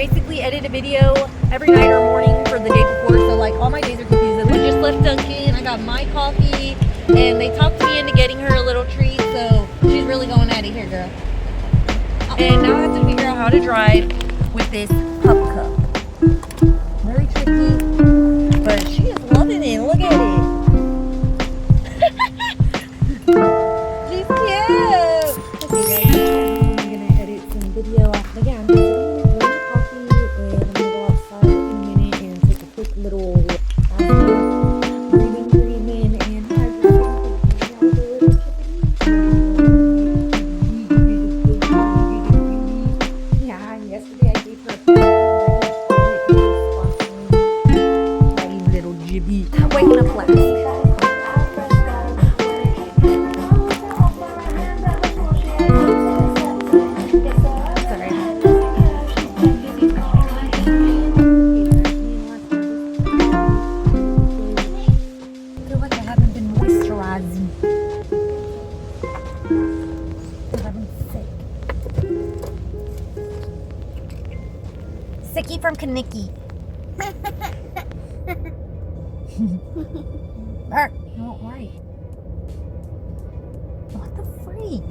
basically edit a video every night or morning for the day before, so like all my days are confusing. I just left Dunkin, I got my coffee, and they talked me into getting her a little treat, so she's really going at it here, girl. And now I have to figure out how to drive with this pup cup. Very tricky, but she is loving it. Look at it. She's cute. Okay, guys, I'm gonna edit some video. Again, I'm sitting here drinking coffee, and I'm gonna go outside in a minute and take a quick little breathing, and yeah, yesterday I gave her a little jibby. Waking up last. Sicky from Kaniki. Bark. No, right. What the freak?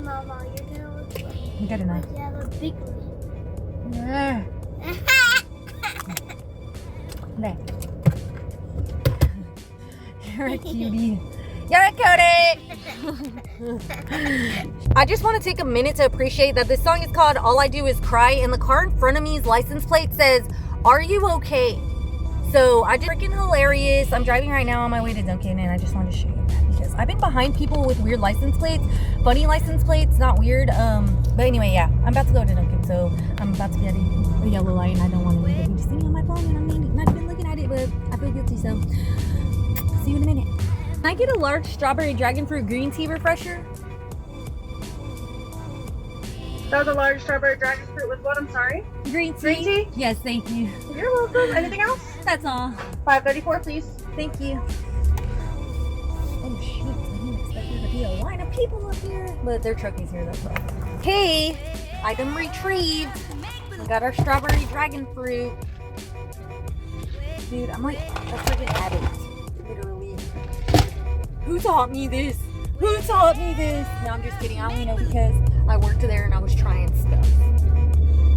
Mama, you're gonna look like You got a knife. you have a big one. There. You're a cutie. You're a cutie. I just want to take a minute to appreciate that this song is called All I Do Is Cry, and the car in front of me's license plate says, "Are you okay?" So I just freaking hilarious. I'm driving right now on my way to Dunkin', and I just wanted to show you that because I've been behind people with weird license plates, funny license plates, not weird. But anyway, yeah, I'm about to go to Dunkin', so I'm about to get a yellow light, and I don't want to leave it. I'm just sitting on my phone, and I'm not even looking at it, but I feel guilty, so see you in a minute. Can I get a large strawberry dragon fruit green tea refresher? That was a large strawberry dragon fruit with what? I'm sorry? Green tea? Green tea? Yes, thank you. You're welcome. Anything else? That's all. 534, please. Thank you. Oh shoot, I didn't expect there to be a line of people up here. But their truck is here, that's why. Hey, item retrieved. We got our strawberry dragon fruit. Dude, I'm like a freaking addict, literally. Who taught me this? Who taught me this? No, I'm just kidding. I only know because I worked there and I was trying stuff.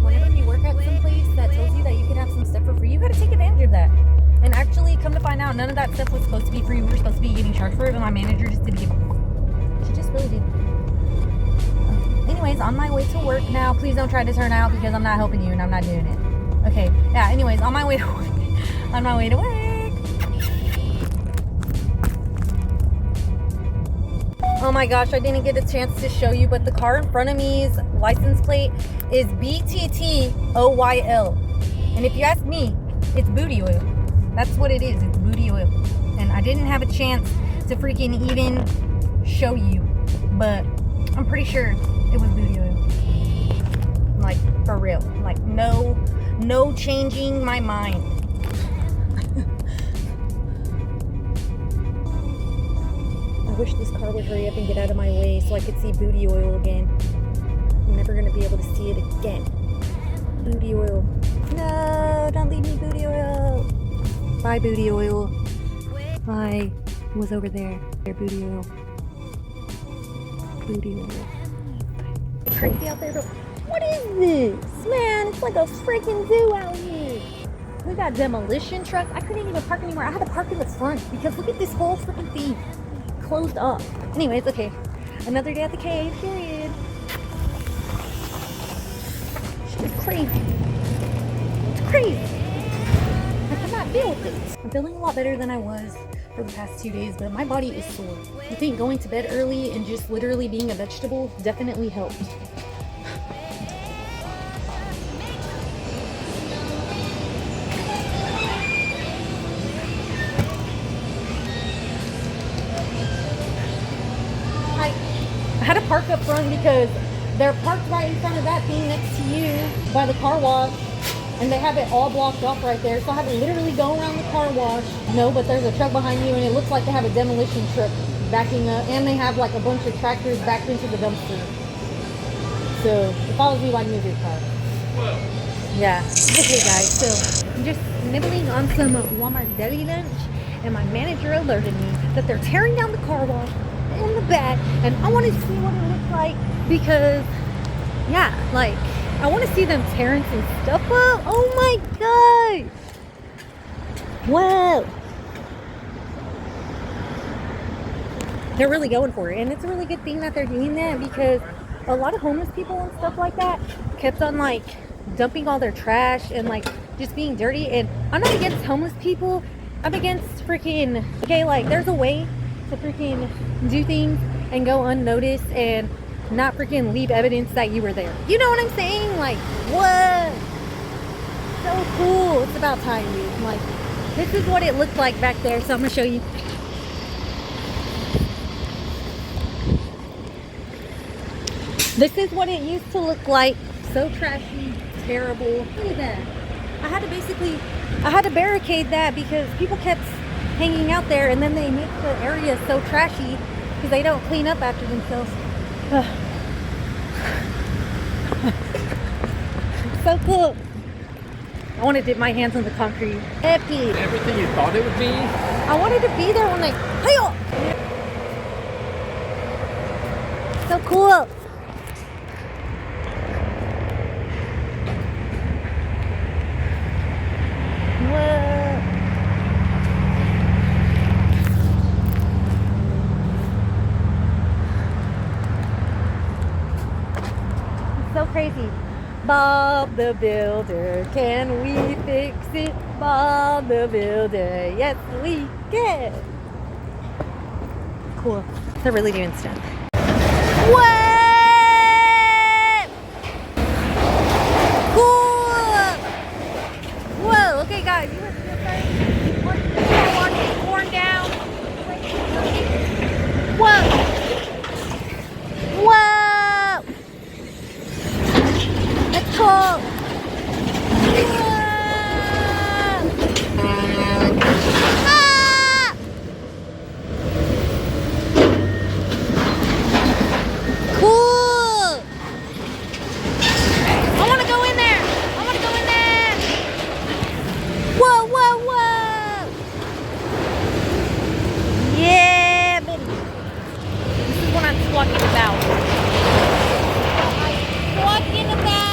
Whenever you work at some place that tells you that you can have some stuff for free, you gotta take advantage of that. And actually, come to find out, none of that stuff was supposed to be free. We were supposed to be getting charged for it, but my manager just didn't give a fuck. She just really did. Anyways, on my way to work now. Please don't try to turn out because I'm not helping you and I'm not doing it. Okay, yeah, anyways, on my way to work. On my way to work. Oh my gosh, I didn't get a chance to show you, but the car in front of me's license plate is BTTOYL. And if you ask me, it's booty oil. That's what it is. It's booty oil. And I didn't have a chance to freaking even show you, but I'm pretty sure it was booty oil. Like, for real. Like, no changing my mind. I wish this car would hurry up and get out of my way so I could see booty oil again. I'm never going to be able to see it again. Booty oil. No, don't leave me, booty oil. Bye, booty oil. Bye. It was over there. There, booty oil. Booty oil. It's crazy out there, but what is this? Man, it's like a freaking zoo out here. We got demolition trucks. I couldn't even park anywhere. I had to park in the front because look at this whole freaking thing. Closed up. Anyways, okay. Another day at the cave, period. It's crazy. It's crazy. I cannot deal with it. I'm feeling a lot better than I was for the past 2 days, but my body is sore. I think going to bed early and just literally being a vegetable definitely helped. I had to park up front because they're parked right in front of that thing next to you by the car wash, and they have it all blocked off right there. So I had to literally go around the car wash. No, but there's a truck behind you, and it looks like they have a demolition truck backing up, and they have like a bunch of tractors backed into the dumpster. So it follows me like music car. Yeah. Okay, guys. So I'm just nibbling on some Walmart deli lunch, and my manager alerted me that they're tearing down the car wash in the back, and I want to see what it looks like because, yeah, like I want to see them tearing some stuff up. Oh my god! Whoa! They're really going for it, and it's a really good thing that they're doing that because a lot of homeless people and stuff like that kept on like dumping all their trash and like just being dirty. And I'm not against homeless people. I'm against freaking, okay, like there's a way to freaking do things and go unnoticed and not freaking leave evidence that you were there. You know what I'm saying? Like, what? So cool. It's about time, dude. Like, this is what it looked like back there, so I'm gonna show you. This is what it used to look like. So trashy, terrible. Look at that. I had to barricade that because people kept hanging out there, and then they make the area so trashy because they don't clean up after themselves. So cool. I want to dip my hands on the concrete. Epic. Everything you thought it would be. I wanted to be there when they. Hey-oh! So cool. So crazy. Bob the Builder, can we fix it? Bob the Builder, yes we can. Cool. They're really doing stuff. What? Cool. Whoa. Okay, guys. You want to see this? Worn down. Whoa. Whoa. That's cool. Ah! Cool. I want to go in there. I want to go in there. Whoa, whoa, whoa. Yeah, baby. This is what I'm talking about. Talking about.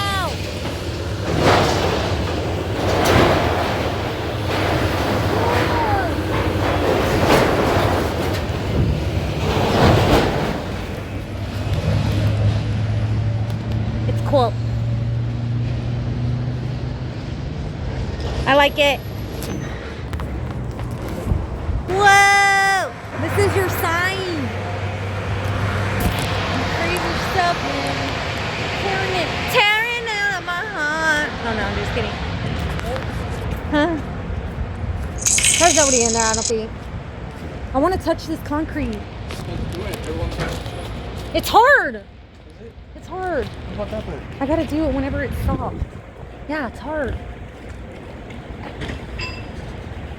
It's cool. I like it. Whoa! This is your sign. Crazy stuff, man. Tearing out of my heart. Oh no, I'm just kidding. Huh? There's nobody in there, I don't think. I want to touch this concrete. It's hard. It's hard. What about that then? I gotta do it whenever it's soft. Yeah, it's hard.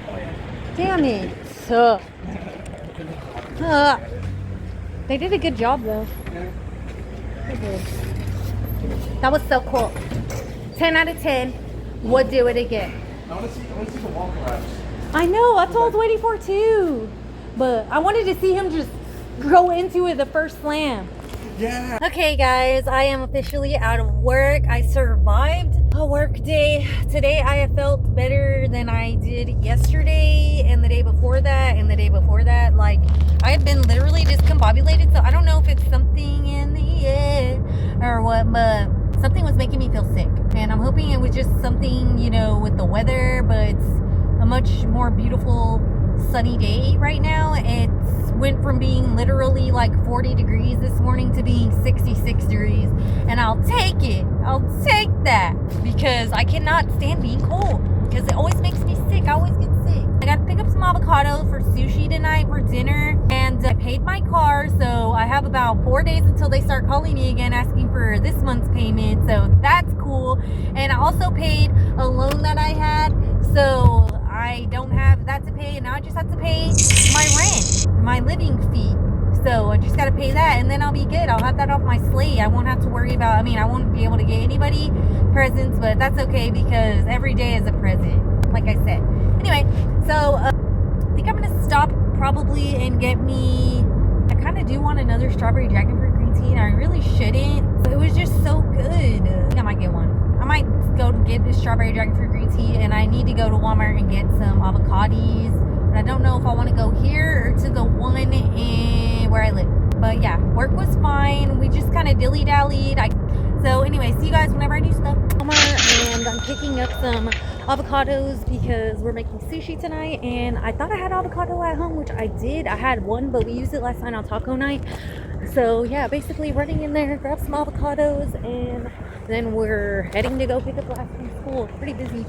Oh yeah. Damn it. They did a good job though. Yeah. They did. That was so cool. 10 out of 10. Would do it again. I want to see the wall collapse. I know. That's all I was waiting for too. But I wanted to see him just go into it the first slam. Yeah. Okay, guys. I am officially out of work. I survived a work day. Today I have felt better than I did yesterday and the day before that and the day before that. Like, I have been literally discombobulated. So I don't know if it's something in the air or what, but something was making me feel sick. And I'm hoping it was just something, you know, with the weather, but it's a much more beautiful sunny day right now. It went from being literally like 40 degrees this morning to being 66 degrees. And I'll take it. I'll take that because I cannot stand being cold because it always makes me sick. I always get sick. I got to pick up some avocado for sushi tonight for dinner, and I paid my car, so I have about 4 days until they start calling me again asking for this month's payment, so that's cool. And I also paid a loan that I had, so I don't have that to pay, and now I just have to pay my rent, my living fee. So I just got to pay that, and then I'll be good. I'll have that off my slate. I won't have to worry about, I mean, I won't be able to get anybody presents, but that's okay because every day is a present, like I said. Anyway, so I think I'm going to stop probably and get me, I kind of do want another strawberry dragon fruit green tea, and I really shouldn't. It was just so good. I think I might get one. I might go to get this strawberry dragon fruit green tea, and I need to go to Walmart and get some avocados. But I don't know if I want to go here or to the one in where I live. But yeah, work was fine. We just kind of dilly-dallied. So anyway, see you guys whenever I do stuff. And I'm picking up some avocados because we're making sushi tonight, and I thought I had avocado at home, which I did. I had one, but we used it last night on taco night. So yeah, basically running in there, grab some avocados, and then we're heading to go pick up last from school. Pretty busy.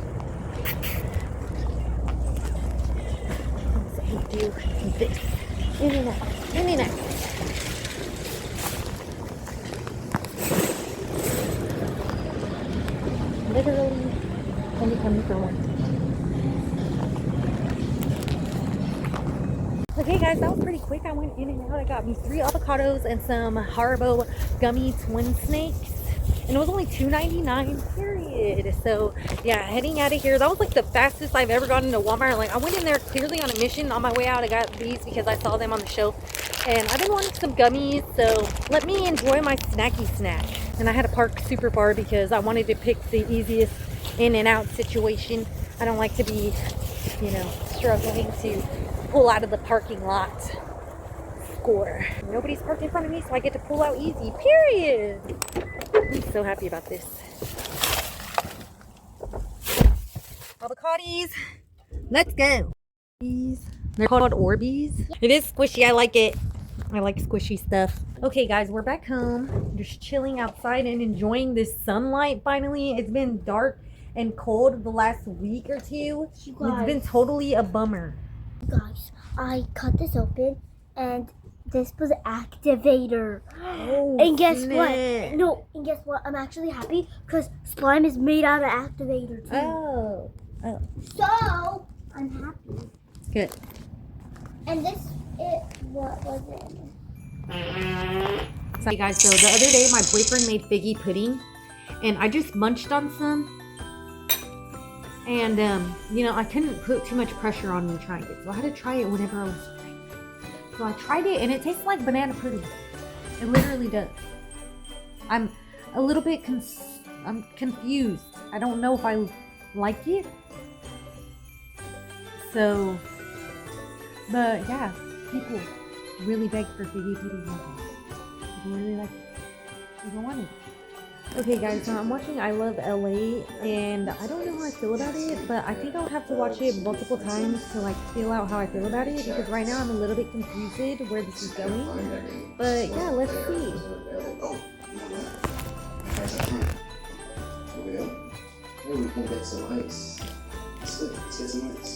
So do this in and out, in and out. Literally only coming for one. Okay guys, that was pretty quick. I went in and out. I got me 3 avocados and some Haribo gummy twin snakes, and it was only $2.99 period. So yeah, heading out of here. That was like the fastest I've ever gotten to Walmart. Like I went in there clearly on a mission. On my way out I got these because I saw them on the shelf, and I've been wanting some gummies, so let me enjoy my snacky snack. And I had to park super far because I wanted to pick the easiest in and out situation. I don't like to be, you know, struggling to pull out of the parking lot. Score. Nobody's parked in front of me, so I get to pull out easy, period. I'm so happy about this. Avocados, let's go. They're called Orbeez. It is squishy. I like it. I like squishy stuff. Okay guys, we're back home, just chilling outside and enjoying this sunlight finally. It's been dark and cold the last week or two. It's been totally a bummer. Guys, I cut this open and this was activator. Oh, and guess snap. what? No, and guess what? I'm actually happy because slime is made out of activator too. Oh. So I'm happy. Good. And this, what was it? So, guys, so the other day my boyfriend made figgy pudding, and I just munched on some, and you know, I couldn't put too much pressure on me trying it, so I had to try it whenever I was trying. So I tried it, and it tastes like banana pudding. It literally does. I'm a little bit I'm confused. I don't know if I like it. So, but yeah, people really beg for figgy pudding. People really like it. People want it. Okay guys, so I'm watching I Love LA, and I don't know how I feel about it, but I think I'll have to watch it multiple times to like feel out how I feel about it, because right now I'm a little bit confused where this is going. But yeah, let's see. Hey, we can get some ice. Let's get some ice.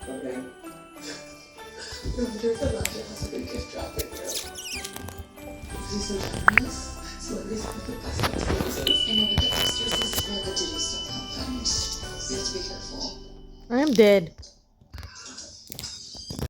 Okay. There's a lot of has a big gift drop it, bro. This is so Japanese. So at least put the plastic closes. I know, but the upstairs is where the diggy stuff happened. So you have to be careful. I'm dead.